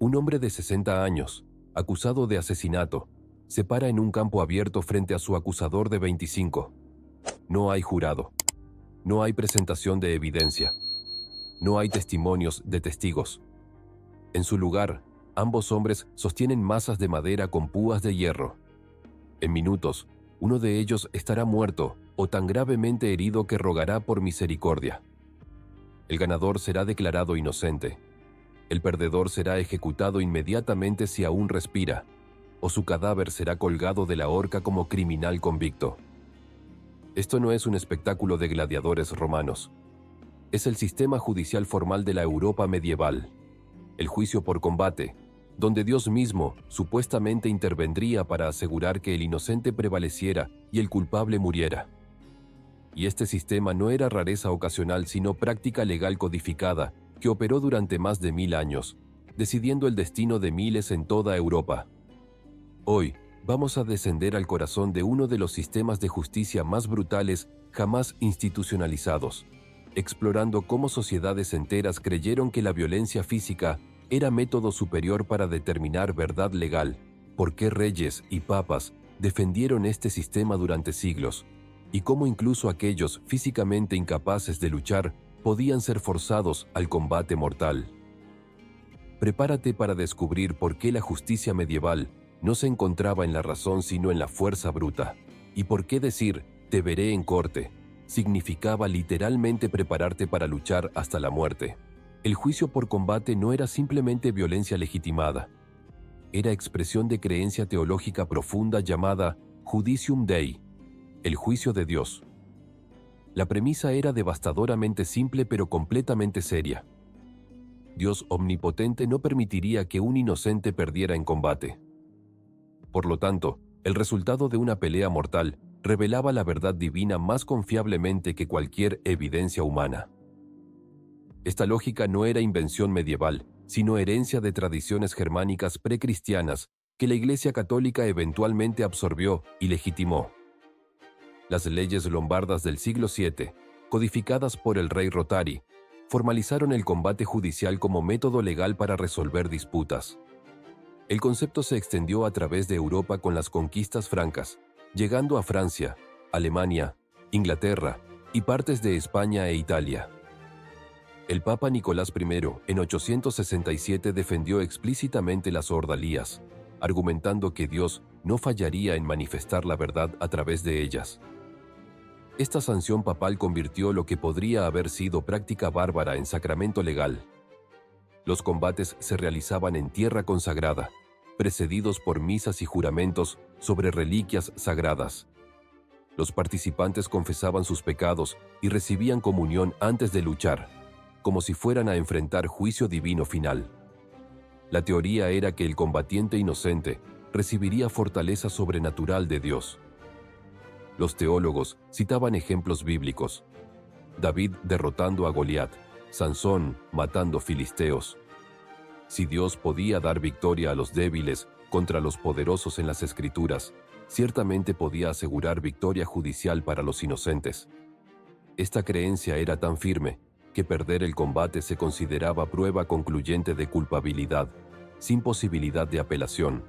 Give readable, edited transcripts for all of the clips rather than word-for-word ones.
Un hombre de 60 años, acusado de asesinato, se para en un campo abierto frente a su acusador de 25. No hay jurado. No hay presentación de evidencia. No hay testimonios de testigos. En su lugar, ambos hombres sostienen masas de madera con púas de hierro. En minutos, uno de ellos estará muerto o tan gravemente herido que rogará por misericordia. El ganador será declarado inocente. El perdedor será ejecutado inmediatamente si aún respira, o su cadáver será colgado de la horca como criminal convicto. Esto no es un espectáculo de gladiadores romanos. Es el sistema judicial formal de la Europa medieval. El juicio por combate, donde Dios mismo supuestamente intervendría para asegurar que el inocente prevaleciera y el culpable muriera. Y este sistema no era rareza ocasional, sino práctica legal codificada que operó durante más de 1000 años, decidiendo el destino de miles en toda Europa. Hoy, vamos a descender al corazón de uno de los sistemas de justicia más brutales jamás institucionalizados, explorando cómo sociedades enteras creyeron que la violencia física era método superior para determinar verdad legal, por qué reyes y papas defendieron este sistema durante siglos, y cómo incluso aquellos físicamente incapaces de luchar podían ser forzados al combate mortal. Prepárate para descubrir por qué la justicia medieval no se encontraba en la razón sino en la fuerza bruta, y por qué decir «te veré en corte» significaba literalmente prepararte para luchar hasta la muerte. El juicio por combate no era simplemente violencia legitimada. Era expresión de creencia teológica profunda llamada Judicium Dei, el juicio de Dios. La premisa era devastadoramente simple pero completamente seria. Dios omnipotente no permitiría que un inocente perdiera en combate. Por lo tanto, el resultado de una pelea mortal revelaba la verdad divina más confiablemente que cualquier evidencia humana. Esta lógica no era invención medieval, sino herencia de tradiciones germánicas precristianas que la Iglesia Católica eventualmente absorbió y legitimó. Las leyes lombardas del siglo VII, codificadas por el rey Rotari, formalizaron el combate judicial como método legal para resolver disputas. El concepto se extendió a través de Europa con las conquistas francas, llegando a Francia, Alemania, Inglaterra y partes de España e Italia. El Papa Nicolás I, en 867, defendió explícitamente las ordalías, argumentando que Dios no fallaría en manifestar la verdad a través de ellas. Esta sanción papal convirtió lo que podría haber sido práctica bárbara en sacramento legal. Los combates se realizaban en tierra consagrada, precedidos por misas y juramentos sobre reliquias sagradas. Los participantes confesaban sus pecados y recibían comunión antes de luchar, como si fueran a enfrentar juicio divino final. La teoría era que el combatiente inocente recibiría fortaleza sobrenatural de Dios. Los teólogos citaban ejemplos bíblicos: David derrotando a Goliat, Sansón matando filisteos. Si Dios podía dar victoria a los débiles contra los poderosos en las Escrituras, ciertamente podía asegurar victoria judicial para los inocentes. Esta creencia era tan firme que perder el combate se consideraba prueba concluyente de culpabilidad, sin posibilidad de apelación.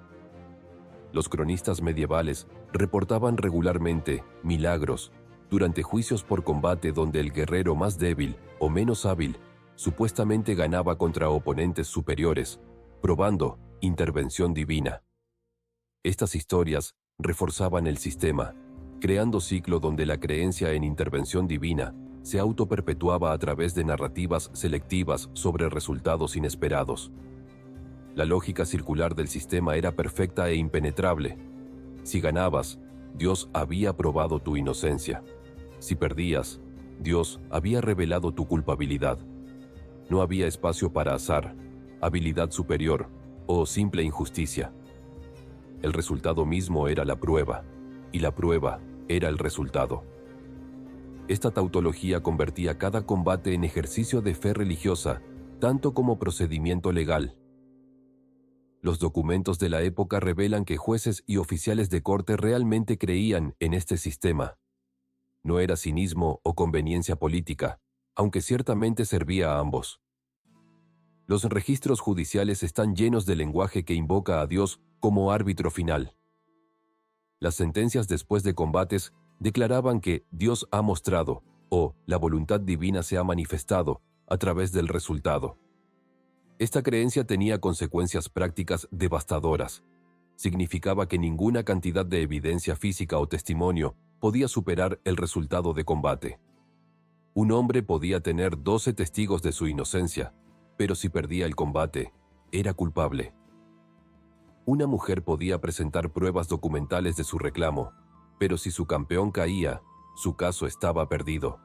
Los cronistas medievales reportaban regularmente milagros durante juicios por combate donde el guerrero más débil o menos hábil supuestamente ganaba contra oponentes superiores, probando intervención divina. Estas historias reforzaban el sistema, creando ciclo donde la creencia en intervención divina se autoperpetuaba a través de narrativas selectivas sobre resultados inesperados. La lógica circular del sistema era perfecta e impenetrable. Si ganabas, Dios había probado tu inocencia. Si perdías, Dios había revelado tu culpabilidad. No había espacio para azar, habilidad superior o simple injusticia. El resultado mismo era la prueba, y la prueba era el resultado. Esta tautología convertía cada combate en ejercicio de fe religiosa, tanto como procedimiento legal. Los documentos de la época revelan que jueces y oficiales de corte realmente creían en este sistema. No era cinismo o conveniencia política, aunque ciertamente servía a ambos. Los registros judiciales están llenos de lenguaje que invoca a Dios como árbitro final. Las sentencias después de combates declaraban que Dios ha mostrado, o la voluntad divina se ha manifestado, a través del resultado. Esta creencia tenía consecuencias prácticas devastadoras. Significaba que ninguna cantidad de evidencia física o testimonio podía superar el resultado de combate. Un hombre podía tener 12 testigos de su inocencia, pero si perdía el combate, era culpable. Una mujer podía presentar pruebas documentales de su reclamo, pero si su campeón caía, su caso estaba perdido.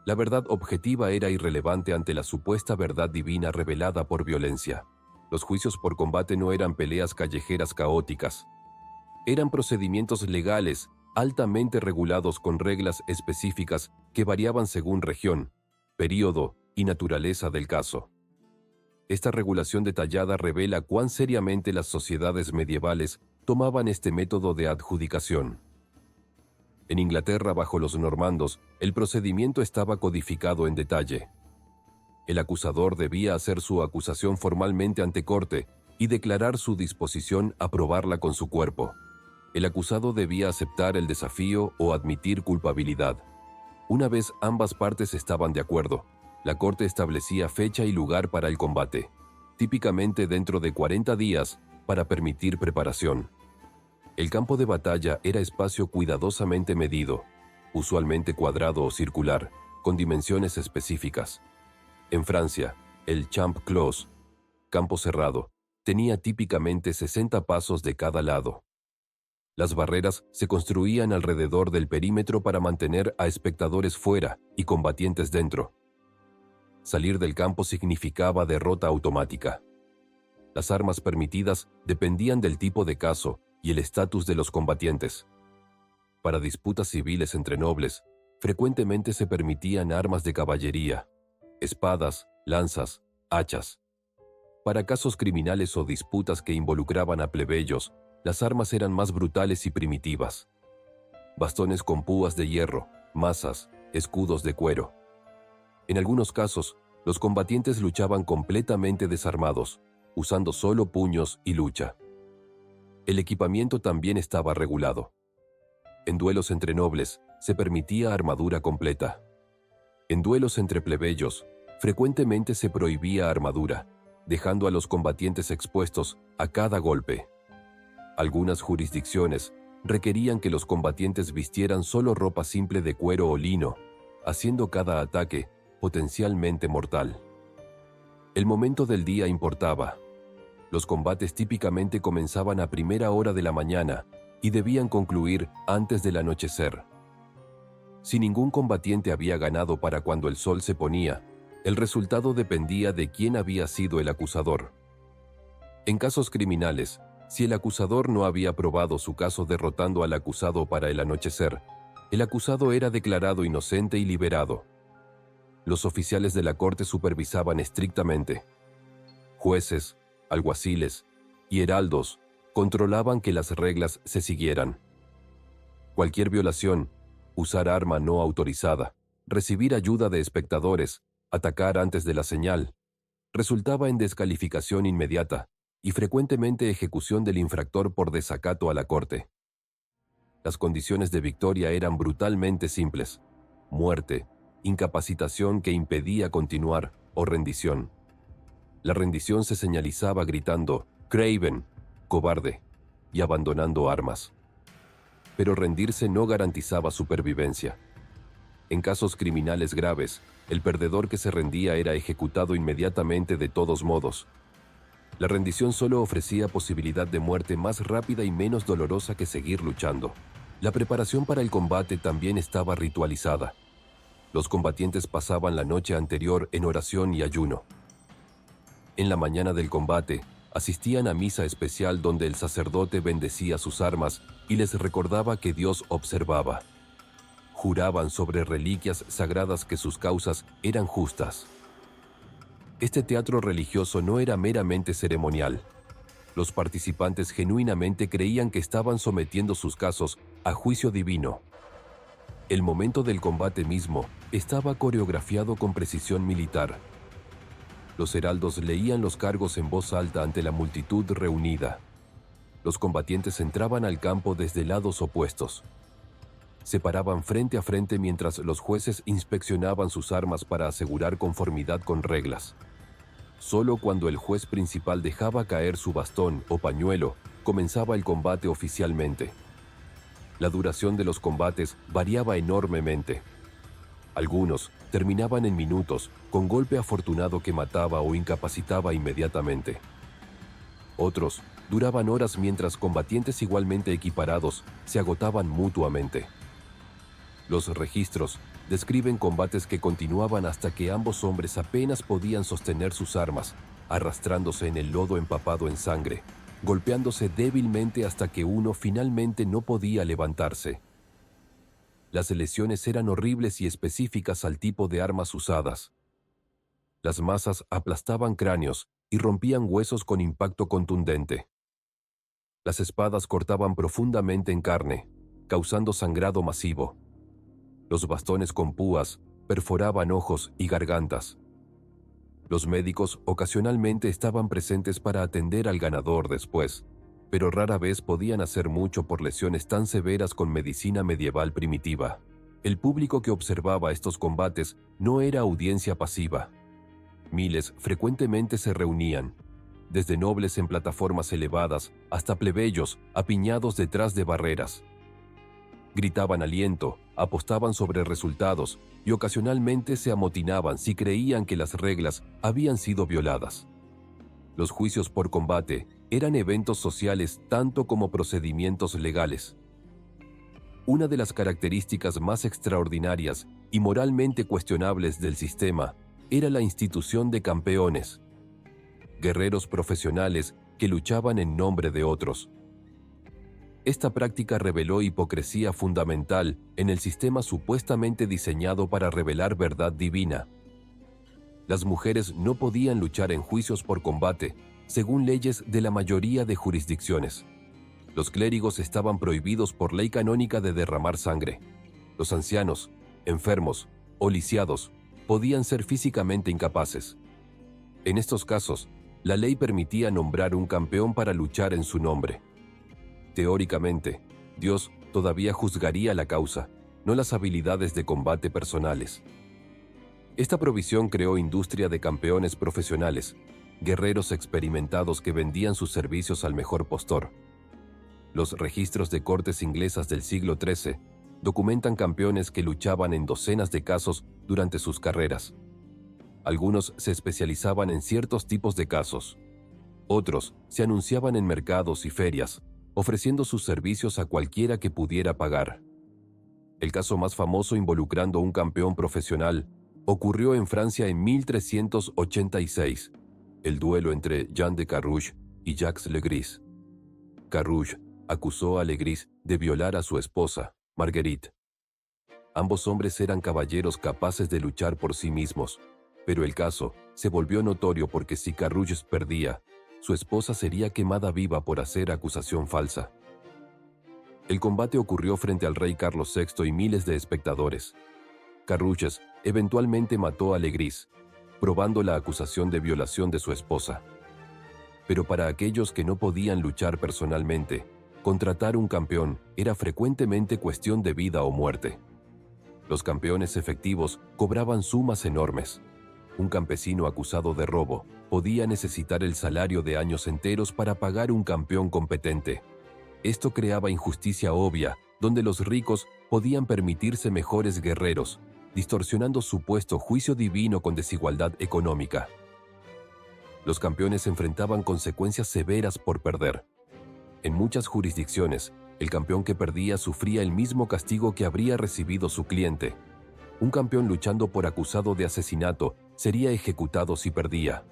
La verdad objetiva era irrelevante ante la supuesta verdad divina revelada por violencia. Los juicios por combate no eran peleas callejeras caóticas. Eran procedimientos legales, altamente regulados con reglas específicas que variaban según región, período y naturaleza del caso. Esta regulación detallada revela cuán seriamente las sociedades medievales tomaban este método de adjudicación. En Inglaterra, bajo los normandos, el procedimiento estaba codificado en detalle. El acusador debía hacer su acusación formalmente ante corte y declarar su disposición a probarla con su cuerpo. El acusado debía aceptar el desafío o admitir culpabilidad. Una vez ambas partes estaban de acuerdo, la corte establecía fecha y lugar para el combate, típicamente dentro de 40 días, para permitir preparación. El campo de batalla era espacio cuidadosamente medido, usualmente cuadrado o circular, con dimensiones específicas. En Francia, el Champ Clos, campo cerrado, tenía típicamente 60 pasos de cada lado. Las barreras se construían alrededor del perímetro para mantener a espectadores fuera y combatientes dentro. Salir del campo significaba derrota automática. Las armas permitidas dependían del tipo de caso y el estatus de los combatientes. Para disputas civiles entre nobles, frecuentemente se permitían armas de caballería, espadas, lanzas, hachas. Para casos criminales o disputas que involucraban a plebeyos, las armas eran más brutales y primitivas. Bastones con púas de hierro, mazas, escudos de cuero. En algunos casos, los combatientes luchaban completamente desarmados, usando solo puños y lucha. El equipamiento también estaba regulado. En duelos entre nobles, se permitía armadura completa. En duelos entre plebeyos, frecuentemente se prohibía armadura, dejando a los combatientes expuestos a cada golpe. Algunas jurisdicciones requerían que los combatientes vistieran solo ropa simple de cuero o lino, haciendo cada ataque potencialmente mortal. El momento del día importaba. Los combates típicamente comenzaban a primera hora de la mañana y debían concluir antes del anochecer. Si ningún combatiente había ganado para cuando el sol se ponía, el resultado dependía de quién había sido el acusador. En casos criminales, si el acusador no había probado su caso derrotando al acusado para el anochecer, el acusado era declarado inocente y liberado. Los oficiales de la corte supervisaban estrictamente. Jueces, alguaciles y heraldos controlaban que las reglas se siguieran. Cualquier violación, usar arma no autorizada, recibir ayuda de espectadores, atacar antes de la señal, resultaba en descalificación inmediata y frecuentemente ejecución del infractor por desacato a la corte. Las condiciones de victoria eran brutalmente simples: muerte, incapacitación que impedía continuar o rendición. La rendición se señalizaba gritando «Craven», cobarde, y abandonando armas. Pero rendirse no garantizaba supervivencia. En casos criminales graves, el perdedor que se rendía era ejecutado inmediatamente de todos modos. La rendición solo ofrecía posibilidad de muerte más rápida y menos dolorosa que seguir luchando. La preparación para el combate también estaba ritualizada. Los combatientes pasaban la noche anterior en oración y ayuno. En la mañana del combate, asistían a misa especial donde el sacerdote bendecía sus armas y les recordaba que Dios observaba. Juraban sobre reliquias sagradas que sus causas eran justas. Este teatro religioso no era meramente ceremonial. Los participantes genuinamente creían que estaban sometiendo sus casos a juicio divino. El momento del combate mismo estaba coreografiado con precisión militar. Los heraldos leían los cargos en voz alta ante la multitud reunida. Los combatientes entraban al campo desde lados opuestos. Se paraban frente a frente mientras los jueces inspeccionaban sus armas para asegurar conformidad con reglas. Solo cuando el juez principal dejaba caer su bastón o pañuelo, comenzaba el combate oficialmente. La duración de los combates variaba enormemente. Algunos terminaban en minutos, con golpe afortunado que mataba o incapacitaba inmediatamente. Otros duraban horas mientras combatientes igualmente equiparados se agotaban mutuamente. Los registros describen combates que continuaban hasta que ambos hombres apenas podían sostener sus armas, arrastrándose en el lodo empapado en sangre, golpeándose débilmente hasta que uno finalmente no podía levantarse. Las lesiones eran horribles y específicas al tipo de armas usadas. Las masas aplastaban cráneos y rompían huesos con impacto contundente. Las espadas cortaban profundamente en carne, causando sangrado masivo. Los bastones con púas perforaban ojos y gargantas. Los médicos ocasionalmente estaban presentes para atender al ganador después, pero rara vez podían hacer mucho por lesiones tan severas con medicina medieval primitiva. El público que observaba estos combates no era audiencia pasiva. Miles frecuentemente se reunían, desde nobles en plataformas elevadas hasta plebeyos apiñados detrás de barreras. Gritaban aliento, apostaban sobre resultados y ocasionalmente se amotinaban si creían que las reglas habían sido violadas. Los juicios por combate eran eventos sociales tanto como procedimientos legales. Una de las características más extraordinarias y moralmente cuestionables del sistema era la institución de campeones, guerreros profesionales que luchaban en nombre de otros. Esta práctica reveló hipocresía fundamental en el sistema supuestamente diseñado para revelar verdad divina. Las mujeres no podían luchar en juicios por combate, según leyes de la mayoría de jurisdicciones. Los clérigos estaban prohibidos por ley canónica de derramar sangre. Los ancianos, enfermos o lisiados podían ser físicamente incapaces. En estos casos, la ley permitía nombrar un campeón para luchar en su nombre. Teóricamente, Dios todavía juzgaría la causa, no las habilidades de combate personales. Esta provisión creó industria de campeones profesionales, guerreros experimentados que vendían sus servicios al mejor postor. Los registros de cortes inglesas del siglo XIII documentan campeones que luchaban en docenas de casos durante sus carreras. Algunos se especializaban en ciertos tipos de casos. Otros se anunciaban en mercados y ferias, ofreciendo sus servicios a cualquiera que pudiera pagar. El caso más famoso involucrando un campeón profesional ocurrió en Francia en 1386, el duelo entre Jean de Carrouges y Jacques Legris. Carrouges acusó a Legris de violar a su esposa, Marguerite. Ambos hombres eran caballeros capaces de luchar por sí mismos, pero el caso se volvió notorio porque si Carrouges perdía, su esposa sería quemada viva por hacer acusación falsa. El combate ocurrió frente al rey Carlos VI y miles de espectadores. Carrouges eventualmente mató a Legris, probando la acusación de violación de su esposa. Pero para aquellos que no podían luchar personalmente, contratar un campeón era frecuentemente cuestión de vida o muerte. Los campeones efectivos cobraban sumas enormes. Un campesino acusado de robo podía necesitar el salario de años enteros para pagar un campeón competente. Esto creaba injusticia obvia, donde los ricos podían permitirse mejores guerreros, distorsionando supuesto juicio divino con desigualdad económica. Los campeones enfrentaban consecuencias severas por perder. En muchas jurisdicciones, el campeón que perdía sufría el mismo castigo que habría recibido su cliente. Un campeón luchando por acusado de asesinato sería ejecutado si perdía.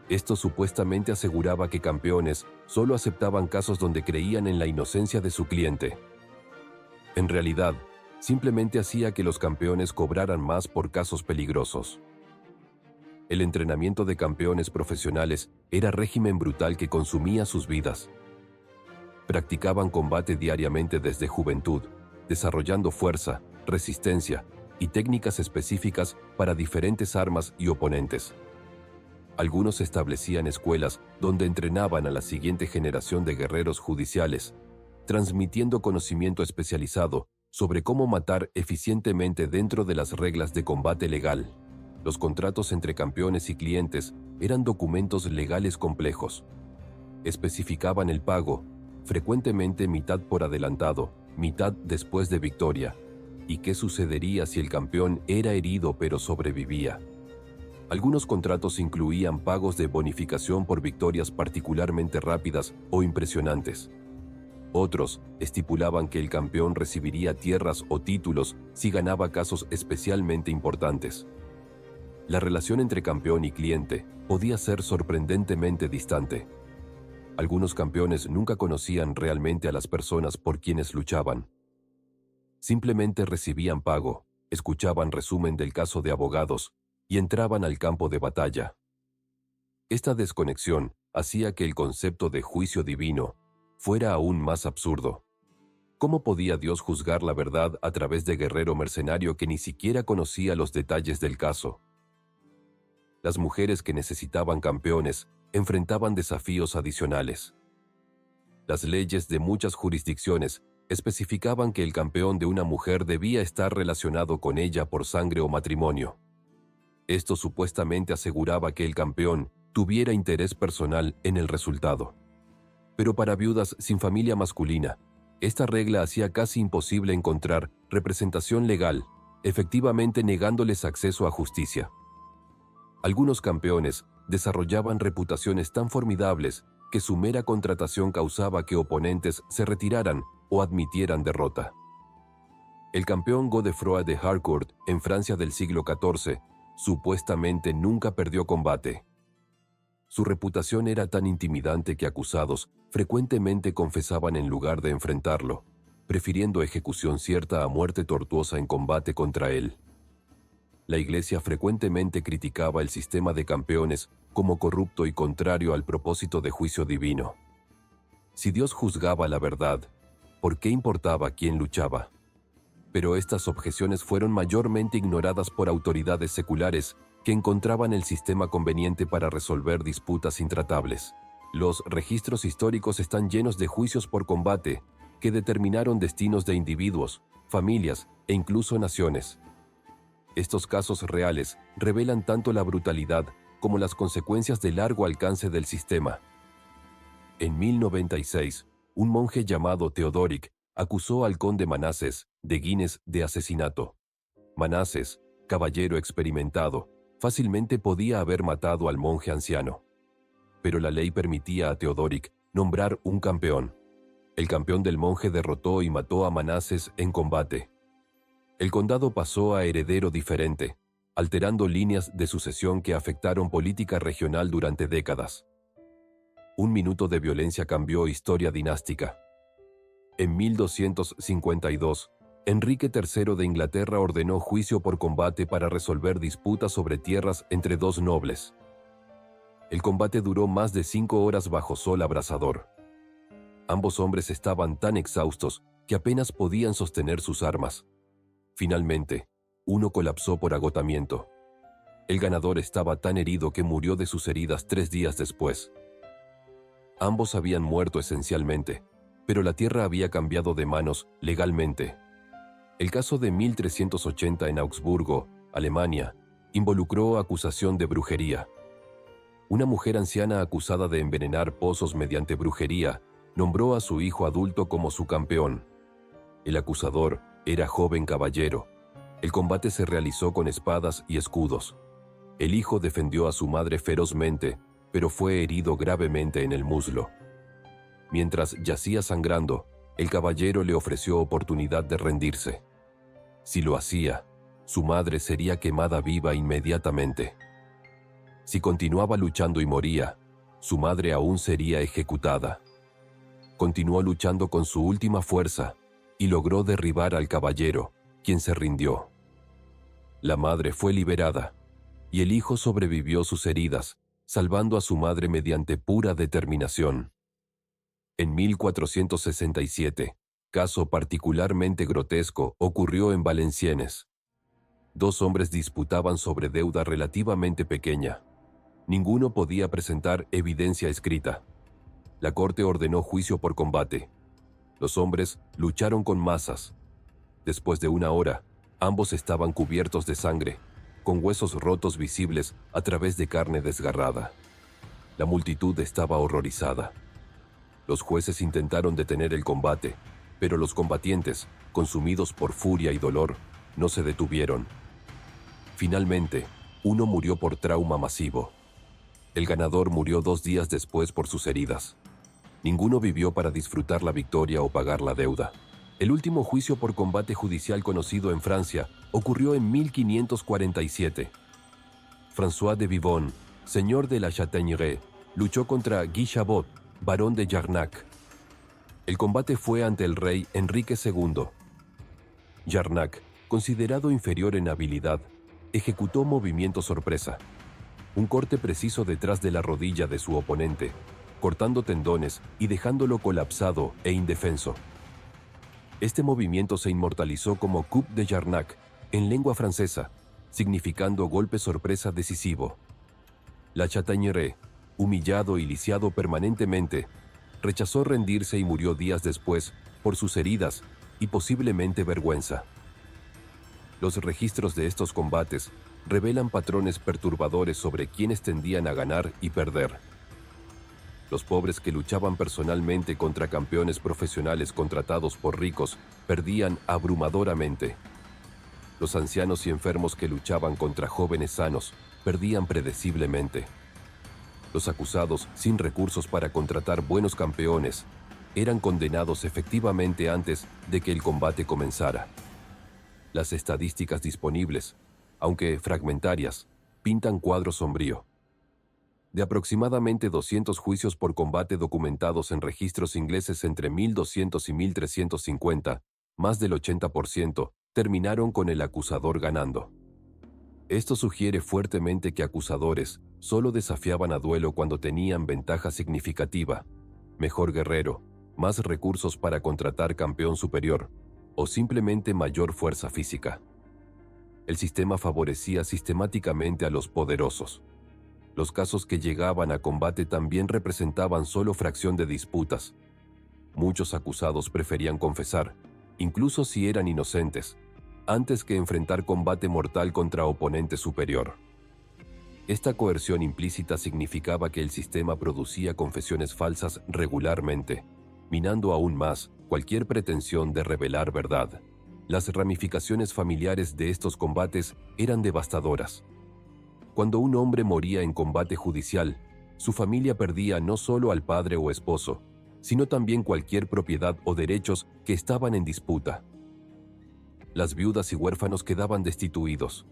Esto supuestamente aseguraba que campeones solo aceptaban casos donde creían en la inocencia de su cliente. En realidad, simplemente hacía que los campeones cobraran más por casos peligrosos. El entrenamiento de campeones profesionales era régimen brutal que consumía sus vidas. Practicaban combate diariamente desde juventud, desarrollando fuerza, resistencia y técnicas específicas para diferentes armas y oponentes. Algunos establecían escuelas donde entrenaban a la siguiente generación de guerreros judiciales, transmitiendo conocimiento especializado sobre cómo matar eficientemente dentro de las reglas de combate legal. Los contratos entre campeones y clientes eran documentos legales complejos. Especificaban el pago, frecuentemente mitad por adelantado, mitad después de victoria, y qué sucedería si el campeón era herido pero sobrevivía. Algunos contratos incluían pagos de bonificación por victorias particularmente rápidas o impresionantes. Otros estipulaban que el campeón recibiría tierras o títulos si ganaba casos especialmente importantes. La relación entre campeón y cliente podía ser sorprendentemente distante. Algunos campeones nunca conocían realmente a las personas por quienes luchaban. Simplemente recibían pago, escuchaban resumen del caso de abogados y entraban al campo de batalla. Esta desconexión hacía que el concepto de juicio divino fuera aún más absurdo. ¿Cómo podía Dios juzgar la verdad a través de guerrero mercenario que ni siquiera conocía los detalles del caso? Las mujeres que necesitaban campeones enfrentaban desafíos adicionales. Las leyes de muchas jurisdicciones especificaban que el campeón de una mujer debía estar relacionado con ella por sangre o matrimonio. Esto supuestamente aseguraba que el campeón tuviera interés personal en el resultado. Pero para viudas sin familia masculina, esta regla hacía casi imposible encontrar representación legal, efectivamente negándoles acceso a justicia. Algunos campeones desarrollaban reputaciones tan formidables que su mera contratación causaba que oponentes se retiraran o admitieran derrota. El campeón Godefroy de Harcourt, en Francia del siglo XIV, supuestamente nunca perdió combate. Su reputación era tan intimidante que acusados frecuentemente confesaban en lugar de enfrentarlo, prefiriendo ejecución cierta a muerte tortuosa en combate contra él. La Iglesia frecuentemente criticaba el sistema de campeones como corrupto y contrario al propósito de juicio divino. Si Dios juzgaba la verdad, ¿por qué importaba quién luchaba? Pero estas objeciones fueron mayormente ignoradas por autoridades seculares que encontraban el sistema conveniente para resolver disputas intratables. Los registros históricos están llenos de juicios por combate que determinaron destinos de individuos, familias e incluso naciones. Estos casos reales revelan tanto la brutalidad como las consecuencias de largo alcance del sistema. En 1096, un monje llamado Theodoric acusó al conde Manases de Guinness de asesinato. Manases, caballero experimentado, fácilmente podía haber matado al monje anciano. Pero la ley permitía a Theodoric nombrar un campeón. El campeón del monje derrotó y mató a Manases en combate. El condado pasó a heredero diferente, alterando líneas de sucesión que afectaron política regional durante décadas. Un minuto de violencia cambió historia dinástica. En 1252, Enrique III de Inglaterra ordenó juicio por combate para resolver disputas sobre tierras entre dos nobles. El combate duró más de 5 horas bajo sol abrasador. Ambos hombres estaban tan exhaustos que apenas podían sostener sus armas. Finalmente, uno colapsó por agotamiento. El ganador estaba tan herido que murió de sus heridas 3 días después. Ambos habían muerto esencialmente, pero la tierra había cambiado de manos legalmente. El caso de 1380 en Augsburgo, Alemania, involucró acusación de brujería. Una mujer anciana acusada de envenenar pozos mediante brujería nombró a su hijo adulto como su campeón. El acusador era joven caballero. El combate se realizó con espadas y escudos. El hijo defendió a su madre ferozmente, pero fue herido gravemente en el muslo. Mientras yacía sangrando, el caballero le ofreció oportunidad de rendirse. Si lo hacía, su madre sería quemada viva inmediatamente. Si continuaba luchando y moría, su madre aún sería ejecutada. Continuó luchando con su última fuerza y logró derribar al caballero, quien se rindió. La madre fue liberada y el hijo sobrevivió sus heridas, salvando a su madre mediante pura determinación. En 1467, caso particularmente grotesco ocurrió en Valenciennes. 2 hombres disputaban sobre deuda relativamente pequeña. Ninguno podía presentar evidencia escrita. La corte ordenó juicio por combate. Los hombres lucharon con masas. Después de 1 hora, ambos estaban cubiertos de sangre, con huesos rotos visibles a través de carne desgarrada. La multitud estaba horrorizada. Los jueces intentaron detener el combate, pero los combatientes, consumidos por furia y dolor, no se detuvieron. Finalmente, uno murió por trauma masivo. El ganador murió 2 días después por sus heridas. Ninguno vivió para disfrutar la victoria o pagar la deuda. El último juicio por combate judicial conocido en Francia ocurrió en 1547. François de Vivonne, señor de la Chataigneraie, luchó contra Guy Chabot, barón de Jarnac. El combate fue ante el rey Enrique II. Jarnac, considerado inferior en habilidad, ejecutó movimiento sorpresa, un corte preciso detrás de la rodilla de su oponente, cortando tendones y dejándolo colapsado e indefenso. Este movimiento se inmortalizó como coup de Jarnac en lengua francesa, significando golpe sorpresa decisivo. La Chataigneraie, humillado y lisiado permanentemente, rechazó rendirse y murió días después por sus heridas y posiblemente vergüenza. Los registros de estos combates revelan patrones perturbadores sobre quienes tendían a ganar y perder. Los pobres que luchaban personalmente contra campeones profesionales contratados por ricos perdían abrumadoramente. Los ancianos y enfermos que luchaban contra jóvenes sanos perdían predeciblemente. Los acusados, sin recursos para contratar buenos campeones, eran condenados efectivamente antes de que el combate comenzara. Las estadísticas disponibles, aunque fragmentarias, pintan cuadro sombrío. De aproximadamente 200 juicios por combate documentados en registros ingleses entre 1200 y 1350, más del 80% terminaron con el acusador ganando. Esto sugiere fuertemente que acusadores solo desafiaban a duelo cuando tenían ventaja significativa, mejor guerrero, más recursos para contratar campeón superior, o simplemente mayor fuerza física. El sistema favorecía sistemáticamente a los poderosos. Los casos que llegaban a combate también representaban solo fracción de disputas. Muchos acusados preferían confesar, incluso si eran inocentes, antes que enfrentar combate mortal contra oponente superior. Esta coerción implícita significaba que el sistema producía confesiones falsas regularmente, minando aún más cualquier pretensión de revelar verdad. Las ramificaciones familiares de estos combates eran devastadoras. Cuando un hombre moría en combate judicial, su familia perdía no solo al padre o esposo, sino también cualquier propiedad o derechos que estaban en disputa. Las viudas y huérfanos quedaban destituidos.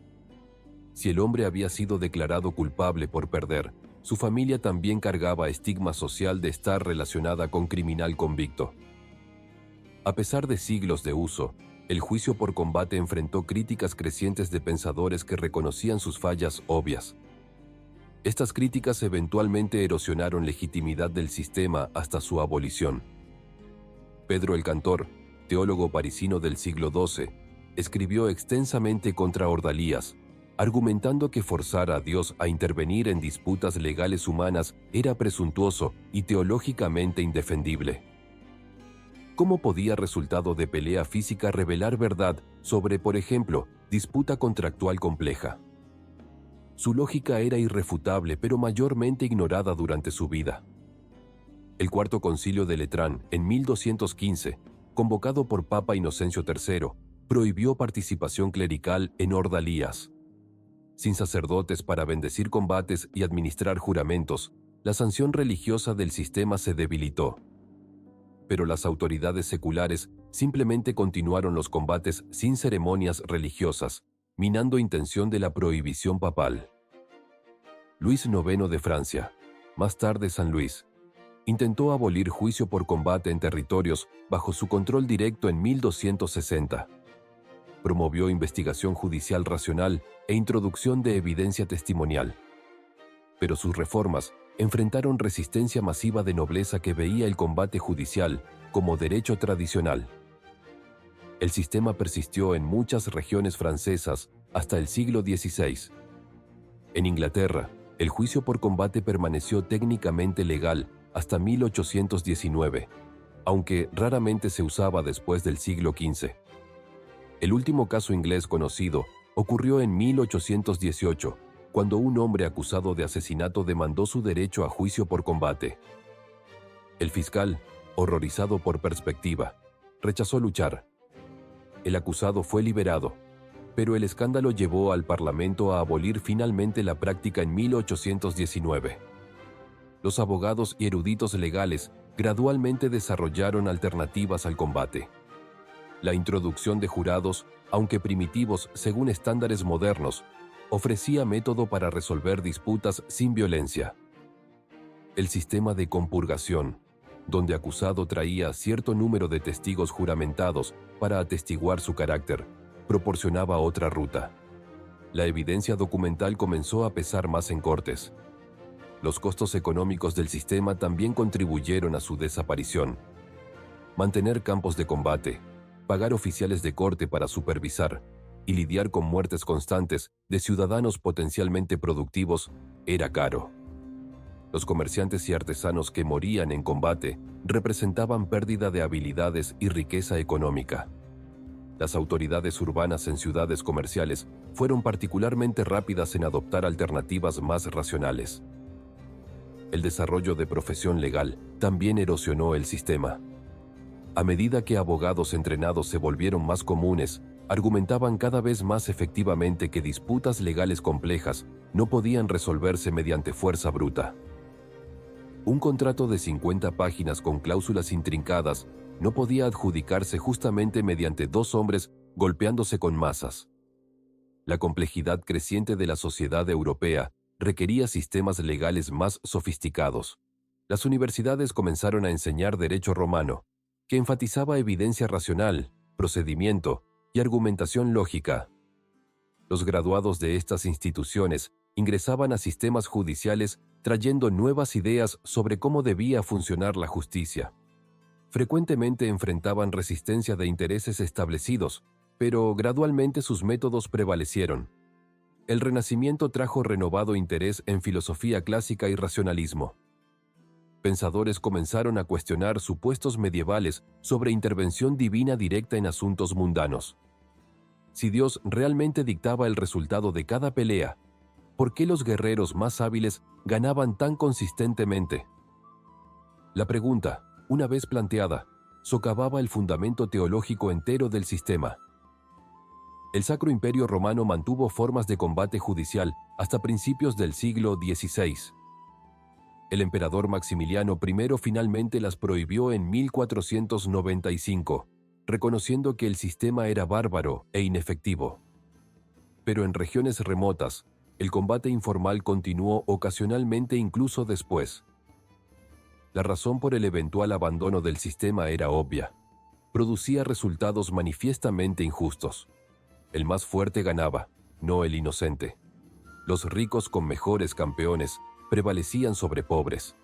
Si el hombre había sido declarado culpable por perder, su familia también cargaba estigma social de estar relacionada con criminal convicto. A pesar de siglos de uso, el juicio por combate enfrentó críticas crecientes de pensadores que reconocían sus fallas obvias. Estas críticas eventualmente erosionaron legitimidad del sistema hasta su abolición. Pedro el Cantor, teólogo parisino del siglo XII, escribió extensamente contra Ordalías, argumentando que forzar a Dios a intervenir en disputas legales humanas era presuntuoso y teológicamente indefendible. ¿Cómo podía resultado de pelea física revelar verdad sobre, por ejemplo, disputa contractual compleja? Su lógica era irrefutable, pero mayormente ignorada durante su vida. El Cuarto Concilio de Letrán, en 1215, convocado por Papa Inocencio III, prohibió participación clerical en ordalías. Sin sacerdotes para bendecir combates y administrar juramentos, la sanción religiosa del sistema se debilitó. Pero las autoridades seculares simplemente continuaron los combates sin ceremonias religiosas, minando intención de la prohibición papal. Luis IX de Francia, más tarde San Luis, intentó abolir juicio por combate en territorios bajo su control directo en 1260. Promovió investigación judicial racional e introducción de evidencia testimonial. Pero sus reformas enfrentaron resistencia masiva de nobleza que veía el combate judicial como derecho tradicional. El sistema persistió en muchas regiones francesas hasta el siglo XVI. En Inglaterra, El juicio por combate permaneció técnicamente legal hasta 1819, aunque raramente se usaba después del siglo XV. El último caso inglés conocido ocurrió en 1818, cuando un hombre acusado de asesinato demandó su derecho a juicio por combate. El fiscal, horrorizado por perspectiva, rechazó luchar. El acusado fue liberado, pero el escándalo llevó al Parlamento a abolir finalmente la práctica en 1819. Los abogados y eruditos legales gradualmente desarrollaron alternativas al combate. La introducción de jurados, aunque primitivos según estándares modernos, ofrecía método para resolver disputas sin violencia. El sistema de compurgación, donde acusado traía cierto número de testigos juramentados para atestiguar su carácter, proporcionaba otra ruta. La evidencia documental comenzó a pesar más en cortes. Los costos económicos del sistema también contribuyeron a su desaparición. Mantener campos de combate, pagar oficiales de corte para supervisar y lidiar con muertes constantes de ciudadanos potencialmente productivos era caro. Los comerciantes y artesanos que morían en combate representaban pérdida de habilidades y riqueza económica. Las autoridades urbanas en ciudades comerciales fueron particularmente rápidas en adoptar alternativas más racionales. El desarrollo de profesión legal también erosionó el sistema. A medida que abogados entrenados se volvieron más comunes, argumentaban cada vez más efectivamente que disputas legales complejas no podían resolverse mediante fuerza bruta. Un contrato de 50 páginas con cláusulas intrincadas no podía adjudicarse justamente mediante dos hombres golpeándose con mazas. La complejidad creciente de la sociedad europea requería sistemas legales más sofisticados. Las universidades comenzaron a enseñar derecho romano, que enfatizaba evidencia racional, procedimiento y argumentación lógica. Los graduados de estas instituciones ingresaban a sistemas judiciales trayendo nuevas ideas sobre cómo debía funcionar la justicia. Frecuentemente enfrentaban resistencia de intereses establecidos, pero gradualmente sus métodos prevalecieron. El Renacimiento trajo renovado interés en filosofía clásica y racionalismo. Pensadores comenzaron a cuestionar supuestos medievales sobre intervención divina directa en asuntos mundanos. Si Dios realmente dictaba el resultado de cada pelea, ¿por qué los guerreros más hábiles ganaban tan consistentemente? La pregunta, una vez planteada, socavaba el fundamento teológico entero del sistema. El Sacro Imperio Romano mantuvo formas de combate judicial hasta principios del siglo XVI. El emperador Maximiliano I finalmente las prohibió en 1495, reconociendo que el sistema era bárbaro e inefectivo. Pero en regiones remotas, el combate informal continuó ocasionalmente incluso después. La razón por el eventual abandono del sistema era obvia. Producía resultados manifiestamente injustos. El más fuerte ganaba, no el inocente. Los ricos con mejores campeones prevalecían sobre pobres.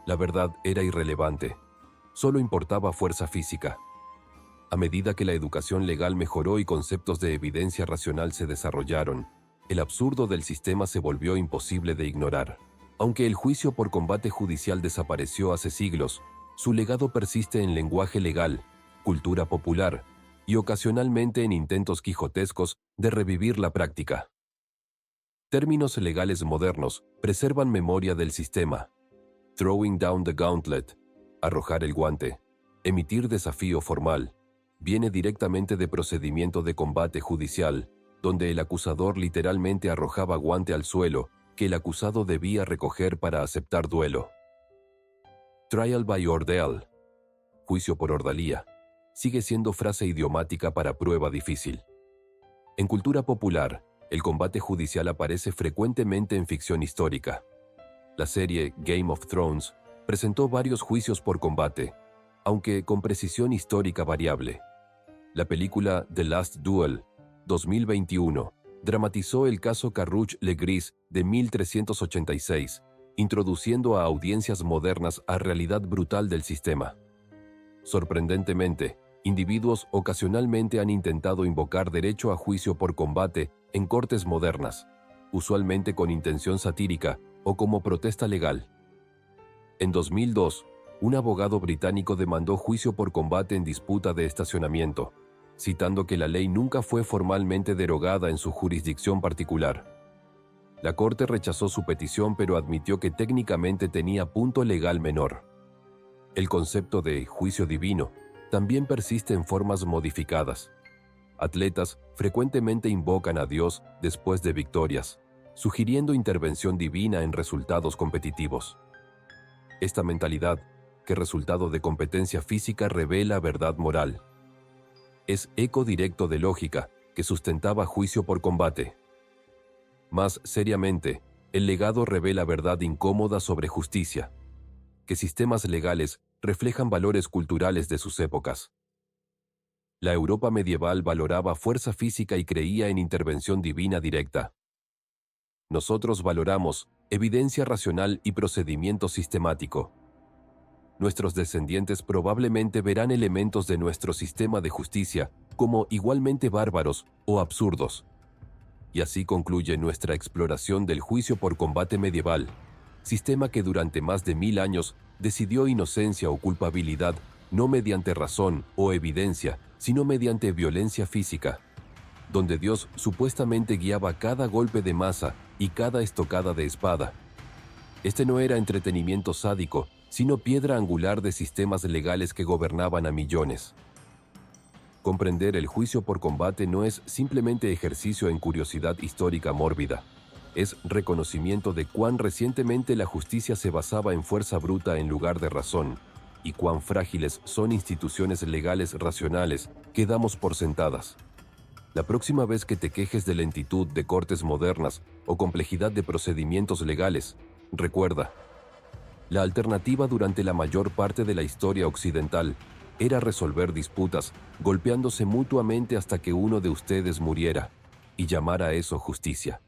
La verdad era irrelevante. Solo importaba fuerza física. A medida que la educación legal mejoró y conceptos de evidencia racional se desarrollaron, el absurdo del sistema se volvió imposible de ignorar. Aunque el juicio por combate judicial desapareció hace siglos, su legado persiste en lenguaje legal, cultura popular y ocasionalmente en intentos quijotescos de revivir la práctica. Términos legales modernos preservan memoria del sistema. Throwing down the gauntlet, arrojar el guante, emitir desafío formal, viene directamente de procedimiento de combate judicial, donde el acusador literalmente arrojaba guante al suelo que el acusado debía recoger para aceptar duelo. Trial by ordeal, juicio por ordalía, sigue siendo frase idiomática para prueba difícil. En cultura popular, el combate judicial aparece frecuentemente en ficción histórica. La serie Game of Thrones presentó varios juicios por combate, aunque con precisión histórica variable. La película The Last Duel, 2021, dramatizó el caso Carrouge-Legris de 1386, introduciendo a audiencias modernas a realidad brutal del sistema. Sorprendentemente, individuos ocasionalmente han intentado invocar derecho a juicio por combate en cortes modernas, usualmente con intención satírica o como protesta legal. En 2002, un abogado británico demandó juicio por combate en disputa de estacionamiento, citando que la ley nunca fue formalmente derogada en su jurisdicción particular. La Corte rechazó su petición, pero admitió que técnicamente tenía punto legal menor. El concepto de juicio divino también persiste en formas modificadas. Atletas frecuentemente invocan a Dios después de victorias, sugiriendo intervención divina en resultados competitivos. Esta mentalidad, que resultado de competencia física, revela verdad moral. Es eco directo de lógica que sustentaba juicio por combate. Más seriamente, el legado revela verdad incómoda sobre justicia, que sistemas legales reflejan valores culturales de sus épocas. La Europa medieval valoraba fuerza física y creía en intervención divina directa. Nosotros valoramos evidencia racional y procedimiento sistemático. Nuestros descendientes probablemente verán elementos de nuestro sistema de justicia como igualmente bárbaros o absurdos. Y así concluye nuestra exploración del juicio por combate medieval, sistema que durante más de 1000 años decidió inocencia o culpabilidad no mediante razón o evidencia, sino mediante violencia física, donde Dios supuestamente guiaba cada golpe de maza y cada estocada de espada. Este no era entretenimiento sádico, sino piedra angular de sistemas legales que gobernaban a millones. Comprender el juicio por combate no es simplemente ejercicio en curiosidad histórica mórbida. Es reconocimiento de cuán recientemente la justicia se basaba en fuerza bruta en lugar de razón, y cuán frágiles son instituciones legales racionales que damos por sentadas. La próxima vez que te quejes de lentitud de cortes modernas o complejidad de procedimientos legales, recuerda, la alternativa durante la mayor parte de la historia occidental era resolver disputas golpeándose mutuamente hasta que uno de ustedes muriera, y llamar a eso justicia.